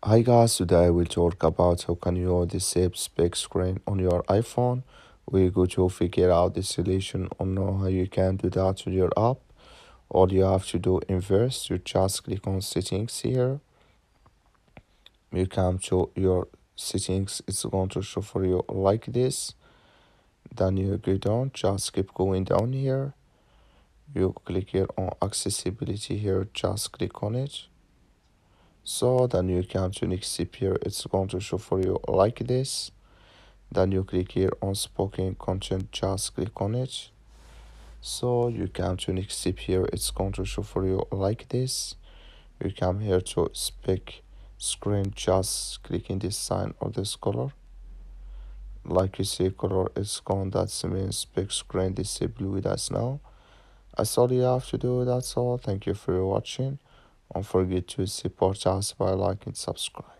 Hi guys, today we'll talk about how can you disable spec screen on your iPhone. We go to figure out the solution on how you can do that with your app. All you have to do in first, you just click on settings here. You come to your settings, it's going to show for you like this. Then you go down, just keep going down here. You click here on accessibility here, just click on it. So then you come to next step here, it's going to show for you like this. Then you click here on spoken content, just click on it. So you come to next step here, it's going to show for you like this. You come here to spec screen, just click in this sign or this color. Like you see color is gone, that's means spec screen disabled with us now. That's all you have to do, that's all. Thank you for watching. Don't forget to support us by liking and subscribe.